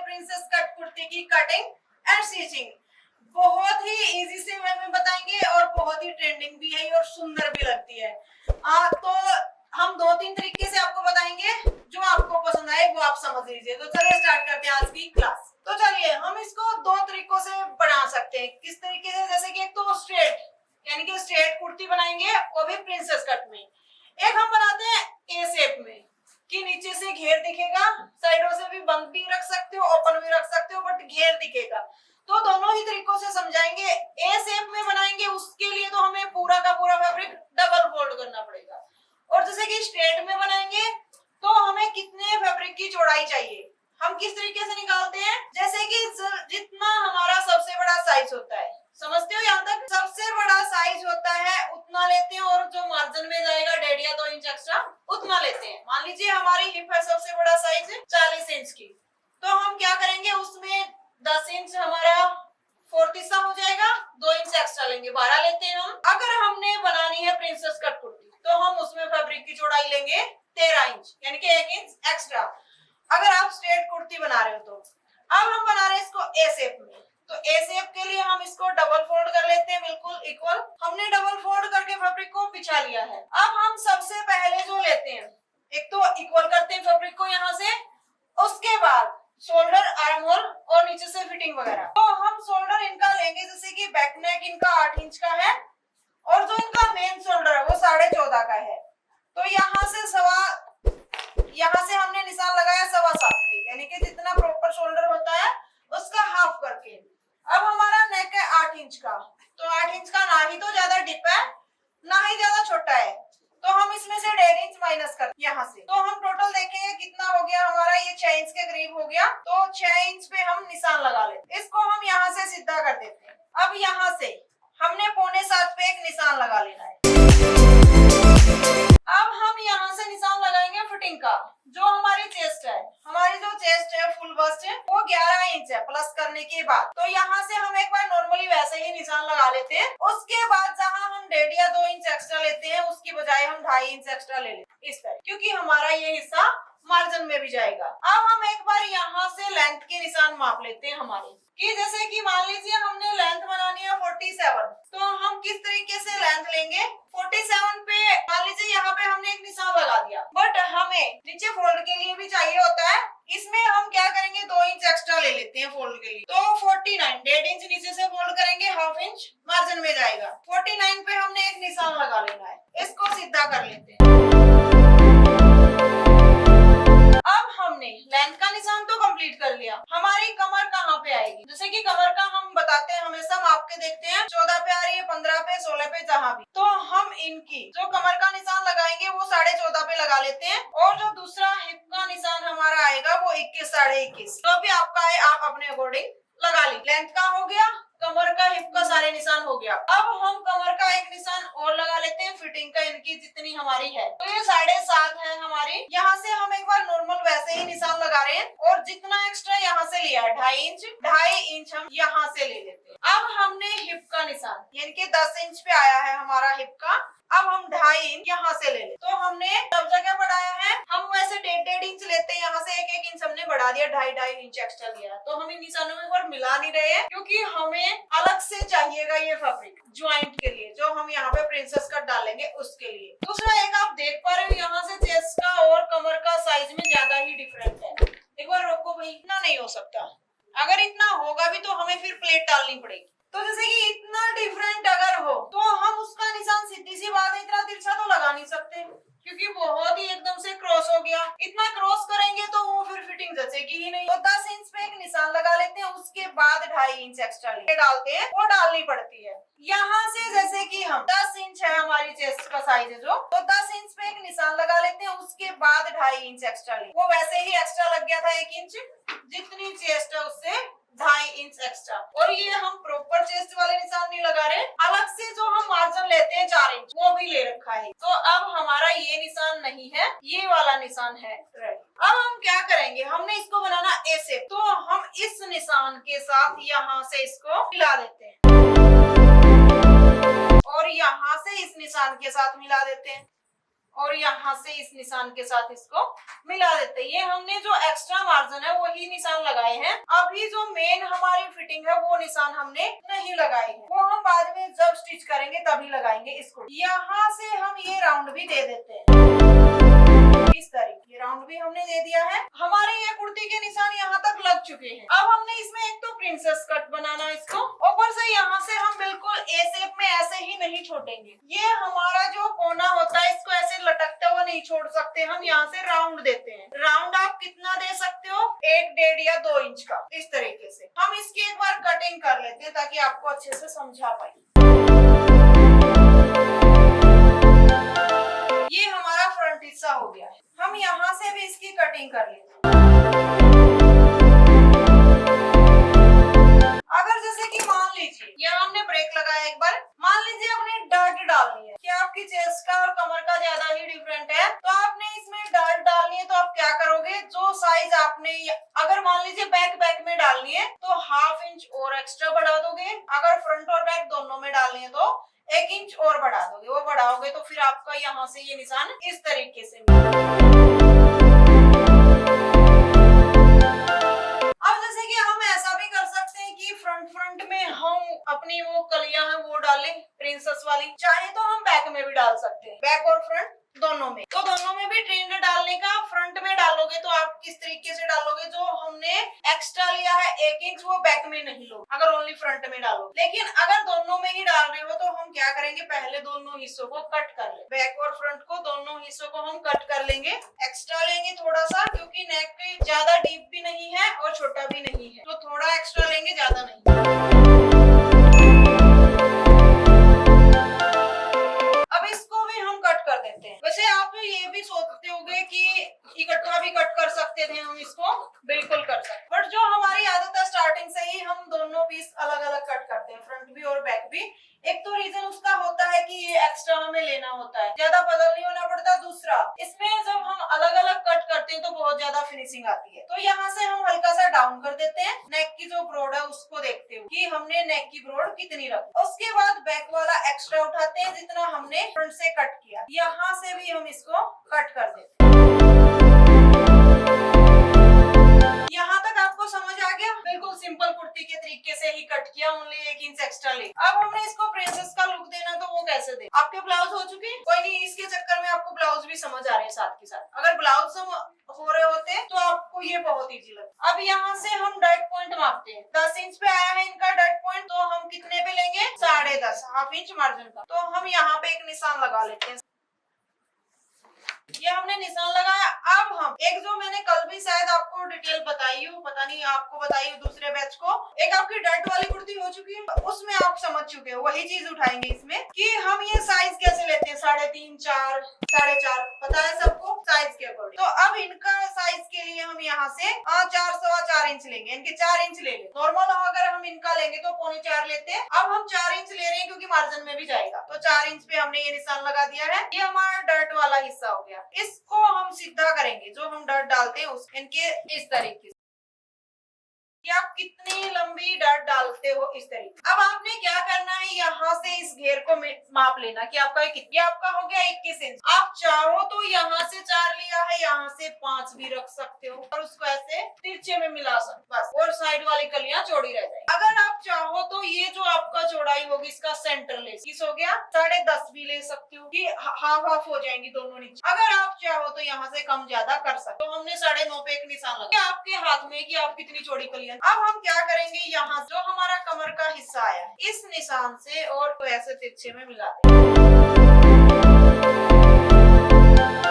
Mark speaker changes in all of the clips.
Speaker 1: Princess cut kurti की cutting and stitching. बहुत ही easy से वे में बताएंगे और बहुत ही ट्रेंडिंग भी है और सुंदर भी लगती है। तो हम 2-3 तरीके से आपको बताएंगे, जो आपको पसंद आए वो आप समझ लीजिए। तो चलिए स्टार्ट करते हैं आज की क्लास। तो चलिए हम इसको 2 तरीकों से बना सकते हैं। किस तरीके से? जैसे कि एक तो स्ट्रेट यानी कि स्ट्रेट कुर्ती बनाएंगे, वो भी प्रिंसेस कट में। एक हम बनाते हैं ए शेप में कि नीचे से घेर दिखेगा, साइडों से भी बंद भी रख सकते हो, ओपन भी रख सकते हो, बट घेर दिखेगा। तो दोनों ही तरीकों से समझाएंगे। ए शेप में बनाएंगे उसके लिए तो हमें पूरा का पूरा फैब्रिक डबल फोल्ड करना पड़ेगा। और जैसे कि स्ट्रेट में बनाएंगे तो हमें कितने फैब्रिक की चौड़ाई चाहिए, हम किस तरीके से निकालते हैं। जैसे कि जितना हमारा सबसे बड़ा साइज होता है, समझते हो यहाँ तक? सबसे बड़ा साइज होता है उतना लेते हैं, और जो मार्जिन में जाएगा 1.5 या 2 इंच एक्स्ट्रा उतना लेते हैं। मान लीजिए हमारी हिप है सबसे बड़ा साइज 40 इंच की, तो हम क्या करेंगे, उसमें 10 इंच हमारा 4th हिस्सा हो जाएगा, 2 इंच एक्स्ट्रा लेंगे, 12 लेते हैं हम। अगर हमने बनानी है प्रिंसेस कट कुर्ती तो हम उसमें फैब्रिक की चौड़ाई लेंगे 13 इंच यानी कि 1 इंच एक्स्ट्रा, अगर आप स्ट्रेट कुर्ती बना रहे हो तो। अब हम बना रहे हैं इसको ए शेप में, तो ए शेप के लिए हम इसको डबल फोल्ड कर लेते हैं, बिल्कुल इक्वल। हमने डबल फोल्ड करके फैब्रिक को बिछा लिया है। अब हम सबसे पहले जो लेते हैं, एक तो इक्वल करते हैं फैब्रिक को यहाँ से, उसके बाद शोल्डर, आर्म होल और नीचे से फिटिंग वगैरह। तो हम शोल्डर इनका लेंगे, जैसे कि बैक नेक इनका 8 इंच का है और जो इनका मेन शोल्डर है वो 14.5 का है। तो यहाँ से हमने निशान लगाया 7.25 पे, यानी कि जितना प्रॉपर शोल्डर होता है उसका हाफ करके। अब हमारा नेक है 8 इंच का, तो 8 इंच का ना ही तो ज्यादा डिप है ना ही ज्यादा छोटा है, तो हम इसमें से 1.5 इंच माइनस कर यहाँ से। तो हम टोटल देखेंगे कितना हो गया हमारा, ये 6 इंच के करीब हो गया। तो 6 इंच पे हम निशान लगा लेते हैं, इसको हम यहाँ से सीधा कर देते हैं। अब यहाँ से हमने 6.25 पे एक निशान लगा लेना है। अब हम यहाँ से निशान लगाएंगे फिटिंग का। जो हमारी चेस्ट है, फुल बस्ट है, वो 11 इंच है प्लस करने के बाद। तो यहाँ से हम एक बार नॉर्मली वैसे ही निशान लगा लेते हैं। उसके बाद जहाँ हम 1.5 या 2 इंच एक्स्ट्रा लेते हैं, उसकी बजाय हम 2.5 इंच एक्स्ट्रा ले लेते हैं इस तरह, क्योंकि हमारा ये हिस्सा मार्जिन में भी जाएगा। अब हम एक बार यहाँ से लेंथ के निशान माप लेते हैं हमारे, कि जैसे कि मान लीजिए हमने लेंथ बनानी है 47, तो हम किस तरीके से लेंथ लेंगे। 47 पे मान लीजिए यहाँ पे हमने एक निशान लगा दिया, बट हमें नीचे फोल्ड के लिए भी चाहिए होता है, इसमें हम क्या करेंगे 2 इंच एक्स्ट्रा ले लेते हैं फोल्ड के लिए। तो 49, 1.5 इंच नीचे से फोल्ड करेंगे, हाफ इंच मार्जिन में जाएगा। 49 पे हमने एक निशान लगा लेना है, इसको सीधा कर लेते हैं। अब हमने लेंथ का निशान तो कंप्लीट कर लिया, हमारी कमर कहाँ पे आएगी। जैसे कि कमर का हम बताते हैं, हमेशा माप के देखते हैं, 14 पे आ रही है, 15 पे, 16 पे, जहाँ भी। तो हम इनकी जो कमर का निशान लगाएंगे वो 14.5 पे लगा लेते हैं, और जो दूसरा हिप का निशान हमारा आएगा वो 21, 21.5, जो भी आपका है आप अपने अकॉर्डिंग लगा ली। लेंथ का हो गया, कमर का, हिप का सारे निशान हो गया। अब हम कमर का एक निशान और लगा लेते हैं, फिटिंग का इनकी जितनी हमारी है, तो ये 7.5 है हमारी। यहाँ से हम एक बार नॉर्मल वैसे ही निशान लगा रहे हैं, और जितना एक्स्ट्रा यहाँ से लिया है 2.5 इंच हम यहाँ से ले लेते हैं। अब हमने हिप का निशान यानी कि 10 इंच पे आया है हमारा हिप का, अब हम 2.5 इंच यहाँ से ले लेते। तो हमने सब जगह बढ़ाया है, हम वैसे 1.5 इंच लेते हैं, यहाँ से 1 इंच हमने बढ़ा दिया, 2.5 इंच एक्स्ट्रा लिया। तो हम इन निशानों में एक बार मिला नहीं रहे हैं, क्योंकि हमें अलग से चाहिएगा ये फैब्रिक ज्वाइंट के लिए, जो हम यहाँ पे प्रिंसेस कट डालेंगे उसके लिए। दूसरा एक आप देख पा रहे हो, यहाँ से चेस्ट का और कमर का साइज में ज्यादा ही डिफरेंट है। एक बार रोको भाई, इतना नहीं हो सकता, अगर इतना होगा भी तो हमें फिर प्लेट डालनी पड़ेगी। तो जैसे कि इतना डिफरेंट अगर हो तो हम उसका निशान, सीधी सी बात है, इतना तिरछा तो लगा नहीं सकते, क्योंकि बहुत ही एकदम से क्रॉस हो गया। इतना क्रॉस करेंगे तो वो फिर फिटिंग जचेगी ही नहीं। तो 10 इंच पे एक निशान लगा लेते हैं, उसके बाद 2.5 इंच एक्स्ट्रा ले डालते हैं, वो डालनी पड़ती है। यहाँ से जैसे कि हम 10 इंच है हमारी चेस्ट का साइज है जो, तो 10 इंच पे एक निशान लगा लेते हैं, उसके बाद 2.5 इंच एक्स्ट्रा ले। वो वैसे ही एक्स्ट्रा लग गया था 1 इंच, जितनी चेस्ट है उससे 2.5 इंच एक्स्ट्रा। और ये हम प्रॉपर चेस्ट वाले निशान नहीं लगा रहे, अलग से जो हम मार्जिन लेते हैं 4 इंच वो भी ले रखा है। तो अब हमारा ये निशान नहीं है, ये वाला निशान है। अब हम क्या करेंगे, हमने इसको बनाना ए शेप, तो हम इस निशान के साथ यहाँ से इसको मिला देते हैं, और यहाँ से इस निशान के साथ मिला देते हैं। और यहाँ से इस निशान के साथ इसको मिला देते हैं। ये हमने जो एक्स्ट्रा मार्जिन है वही निशान लगाए हैं। अभी जो मेन हमारी फिटिंग है वो निशान हमने नहीं लगाए हैं, वो हम बाद में जब स्टिच करेंगे तभी लगाएंगे इसको। यहाँ से हम ये राउंड भी दे देते हैं इस तरीके। राउंड भी हमने दे दिया है। हमारे ये कुर्ती के निशान यहाँ तक लग चुके हैं। अब हमने इसमें एक तो प्रिंसेस कट बनाना है इसको। ऊपर से यहाँ से हम बिल्कुल ए शेप में ऐसे ही नहीं छोड़ेंगे। ये हमारा जो कोना होता है इसको ऐसे लटकते हुए नहीं छोड़ सकते, हम यहाँ से राउंड देते हैं। राउंड आप कितना दे सकते हो, 1, 1.5 या 2 इंच का, इस तरीके से। हम इसकी एक बार कटिंग कर लेते हैं ताकि आपको अच्छे से समझा पाए। ये हमारा फ्रंट हिस्सा हो गया है। हम यहाँ से भी इसकी कटिंग कर लेते हैं। अगर जैसे कि मान लीजिए यहाँ हमने ब्रेक लगाया एक बार, मान लीजिए आपने डार्ट डालनी है कि आपकी चेस्ट का और कमर का ज्यादा ही डिफरेंट है, तो आपने इसमें डार्ट डालनी है तो आप क्या करोगे, जो साइज आपने अगर मान लीजिए बैक में डालनी है तो 1/2 इंच और एक्स्ट्रा बढ़ा दोगे। अगर फ्रंट और बैक दोनों में डालनी है तो 1 इंच और बढ़ा दोगे। वो बढ़ाओगे तो फिर आपका यहाँ से ये निशान इस तरीके से मिलेगा। अब जैसे कि हम ऐसा भी कर सकते हैं कि फ्रंट में हम अपनी वो कलियां हैं वो डालें प्रिंसेस वाली, चाहे तो हम बैक में भी डाल सकते हैं, बैक और फ्रंट दोनों में। तो दोनों में भी ट्रेंड डालने का, फ्रंट में डालोगे तो आप किस तरीके से डालोगे, जो हमने एक्स्ट्रा लिया है 1 इंच वो बैक में नहीं लो अगर ओनली फ्रंट में डालो। लेकिन अगर दोनों में ही डाल रहे हो तो हम क्या करेंगे, पहले दोनों हिस्सों को कट कर ले, बैक और फ्रंट को दोनों हिस्सों को हम कट कर लेंगे। एक्स्ट्रा लेंगे थोड़ा सा, क्योंकि नेक ज्यादा डीप भी नहीं है और छोटा भी नहीं है, तो थोड़ा एक्स्ट्रा लेंगे, ज्यादा नहीं। वैसे आप ये भी सोचते होंगे कि इकट्ठा भी कट कर सकते थे, हम इसको बिल्कुल कर सकते, बट जो हमारी आदत है स्टार्टिंग से ही हम दोनों पीस अलग अलग कट करते हैं, फ्रंट भी और बैक भी। एक तो रीजन उसका होता है कि ये एक्स्ट्रा हमें लेना होता है, ज्यादा बदल नहीं होना पड़ता। दूसरा, इसमें जब हम अलग अलग कट करते हैं तो बहुत ज्यादा फिनिशिंग आती है। तो यहाँ से हम हल्का सा डाउन कर देते हैं, नेक की जो ब्रॉड है उसको देखते हुए कि हमने नेक की ब्रॉड कितनी रखी। उसके बाद बैक वाला एक्स्ट्रा उठाते हैं जितना हमने फ्रंट से कट किया, यहाँ से भी हम इसको कट कर देते हैं। यहाँ तक आपको समझ आ गया? बिल्कुल सिंपल कुर्ती के तरीके से ही कट किया, ओनली 1 इंच एक्स्ट्रा ले। अब हमने इसको प्रिंसेस का लुक देना, तो वो कैसे दे? आपके ब्लाउज हो चुके हैं, कोई नहीं, इसके चक्कर में आपको ब्लाउज भी समझ आ रहे हैं साथ के साथ। अगर ब्लाउज हो रहे होते तो आपको ये बहुत इजी लगता। अब यहाँ से हम डॉट पॉइंट मापते हैं, 10 इंच पे आया है इनका डॉट पॉइंट, तो हम कितने पे लेंगे, 10.5, 1/2 इंच मार्जिन का। तो हम यहाँ पे एक निशान लगा लेते हैं। ये हमने निशान लगाया। अब हम एक, जो मैंने कल भी शायद आपको डिटेल बताई हो, पता नहीं आपको बताई हो दूसरे बैच को, एक आपकी डट वाली कुर्ती हो चुकी है, उसमें आप समझ चुके हो, वही चीज उठाएंगे इसमें कि हम ये साइज कैसे लेते हैं, 3.5, 4, 4.5, पता है सबको साइज के अकॉर्डिंग। तो अब इनका साइज के लिए हम यहाँ से 4 इंच लेंगे, इनके 4 इंच ले लें। नॉर्मल अगर हम इनका लेंगे तो 3.25 लेते हैं, अब हम 4 इंच ले रहे हैं क्योंकि मार्जिन में भी जाएगा, तो 4 इंच पे हमने ये निशान लगा दिया है। ये हमारा डर्ट वाला हिस्सा हो गया। इसको हम सीधा करेंगे, जो हम डर्ट डालते हैं इनके इस तरीके से, कि आप कितनी लंबी डट डालते हो इस तरीके। अब आपने क्या करना है, यहाँ से इस घेर को माप लेना कि आपका कितना, आपका हो गया 21 इंच। आप चाहो तो यहाँ से 4 लिया है, यहाँ से 5 भी रख सकते हो और उसको ऐसे तिरछे में मिला सकते बस, और साइड वाली कलियां चौड़ी रह जाएगी। अगर आप चाहो तो ये जो आपका चौड़ाई होगी इसका सेंटर लेस किस हो गया 10.5 भी ले सकते हो, कि हाफ हो जाएंगी दोनों नीचे। अगर आप चाहो तो यहाँ से कम ज्यादा कर सकते हो। तो हमने 9.5 पे एक निशान लगा, आपके हाथ में कि आप कितनी चौड़ी कलियां। अब हम क्या करेंगे, यहाँ जो हमारा कमर का हिस्सा आया है इस निशान से और तो ऐसे तिरछे में मिला देंगे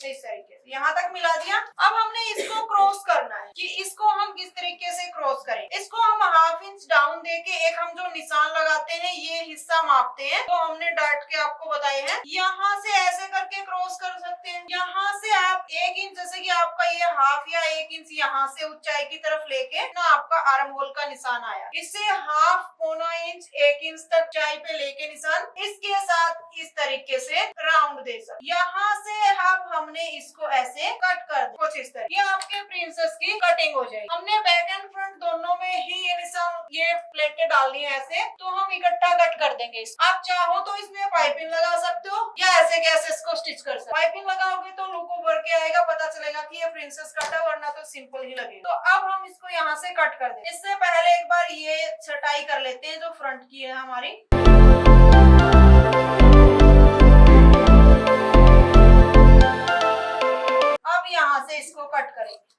Speaker 1: इस तरीके से, यहाँ तक मिला दिया। अब हमने इसको क्रॉस करना है कि इसको हम किस तरीके से क्रॉस करें। इसको हम 1/2 इंच डाउन देके एक हम जो निशान लगाते हैं ये हिस्सा मापते हैं, तो हमने डाट के आपको बताए हैं। यहाँ से ऐसे करके क्रॉस कर सकते हैं, यहाँ से आप 1 इंच, जैसे कि आपका ये 1/2 या 1 इंच यहाँ से ऊंचाई की तरफ लेके ना आपका आर्म होल का निशान आया, इससे 1/2, 1/4 इंच, 1 इंच तक ऊंचाई पे लेके निशान, इसके साथ इस तरीके से राउंड दे सकते। यहाँ से अब हमने इसको ऐसे कट कर दे कुछ इस तरह। ये आपके प्रिंसेस की कटिंग हो जाएगी। हमने बैक एंड फ्रंट दोनों में ही ये निशान ये प्लेटें डालनी है ऐसे, तो हम इकट्ठा कट कर देंगे। आप चाहो तो इसमें पाइपिंग लगा सकते हो या ऐसे कैसे इसको स्टिच कर सकते हो। पाइपिंग लगाओगे तो लुक उभर के आएगा, पता चलेगा कि ये प्रिंसेस कट है, वरना तो सिंपल ही लगेगा। तो अब हम इसको यहाँ से कट कर दें। इससे पहले एक बार ये छटाई कर लेते हैं जो फ्रंट की है हमारी। अब यहाँ से इसको कट करेंगे।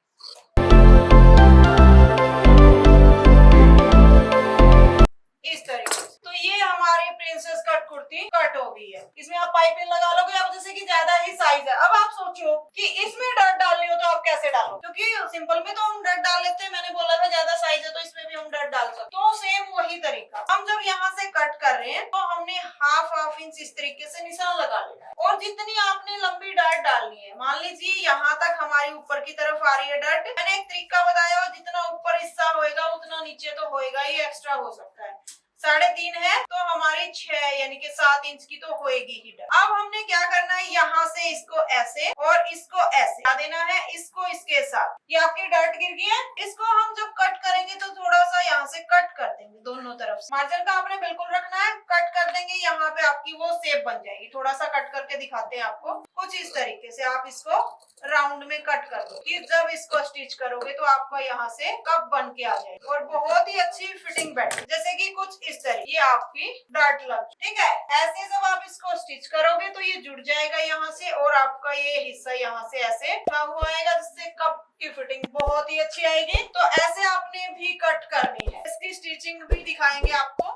Speaker 1: इस तरीके से। तो ये हमारी प्रिंसेस कट कुर्ती कट हो गई है। इसमें आप पाइपिंग लगा लोगे। अब जैसे कि ज्यादा ही साइज है, अब आप सोचो कि इसमें डट डालनी हो तो आप कैसे डालो, क्योंकि सिंपल में तो हम डट डाल लेते हैं। मैंने बोला था ज्यादा साइज है तो इसमें भी हम डट डाल सकते। तो सेम वही तरीका, हम जब यहाँ से कट कर रहे हैं तो हमने हाफ इंच इस तरीके से निशान लगा लेना है। और जितनी आपने लंबी डट डालनी है, मान लीजिए यहाँ तक हमारी ऊपर की तरफ आ रही है डट, मैंने एक तरीका बताया, जितना ऊपर हिस्सा होएगा उतना नीचे तो होएगा ही, एक्स्ट्रा हो सकता है। 3.5 है तो हमारी 6 यानी कि 7 इंच की तो होएगी ही डट। अब हमने क्या करना है, यहाँ से इसको ऐसे और इसको ऐसे क्या देना है, इसको इसके साथ। ये आपकी डट गिर गई है। इसको हम जब कट करेंगे तो थोड़ा सा यहाँ से कट कर देंगे दोनों तरफ से। मार्जिन का आपने बिल्कुल रखना है, कट कर देंगे। यहाँ पे आपकी वो शेप बन जाएगी। थोड़ा सा कट करके दिखाते हैं आपको। कुछ इस तरीके से आप इसको राउंड में कट कर दो कि जब इसको स्टिच करोगे तो आपका यहाँ से कप बन के आ जाएगा और बहुत ही अच्छी फिटिंग बैठे। जैसे कि कुछ इस तरह ये आपकी डट लग, ठीक है। ऐसे जब आप इसको स्टिच करोगे तो ये जुड़ जाएगा यहाँ से और आपका ये हिस्सा यहाँ से ऐसे हुआ आएगा, जिससे कप की फिटिंग बहुत ही अच्छी आएगी। तो ऐसे आपने भी कट करनी है। इसकी स्टिचिंग भी दिखाएंगे आपको।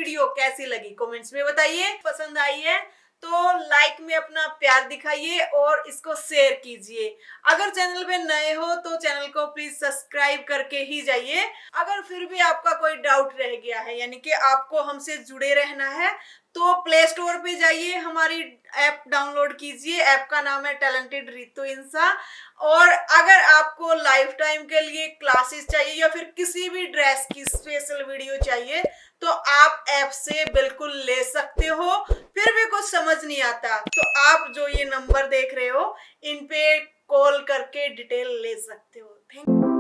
Speaker 1: वीडियो कैसी लगी कमेंट्स में बताइए। पसंद आई है तो लाइक में अपना प्यार दिखाइए और इसको शेयर कीजिए। अगर चैनल पे नए हो तो चैनल को प्लीज सब्सक्राइब करके ही जाइए। अगर फिर भी आपका कोई डाउट रह गया है, यानी कि आपको हमसे जुड़े रहना है, तो प्ले स्टोर पे जाइए, हमारी ऐप डाउनलोड कीजिए। ऐप का नाम है टैलेंटेड रितु इंसा। और अगर आपको लाइफ टाइम के लिए क्लासेस चाहिए या फिर किसी भी ड्रेस की स्पेशल वीडियो चाहिए तो आप ऐप से बिल्कुल ले सकते हो। फिर भी कुछ समझ नहीं आता तो आप जो ये नंबर देख रहे हो इन पे कॉल करके डिटेल ले सकते हो। Thank you.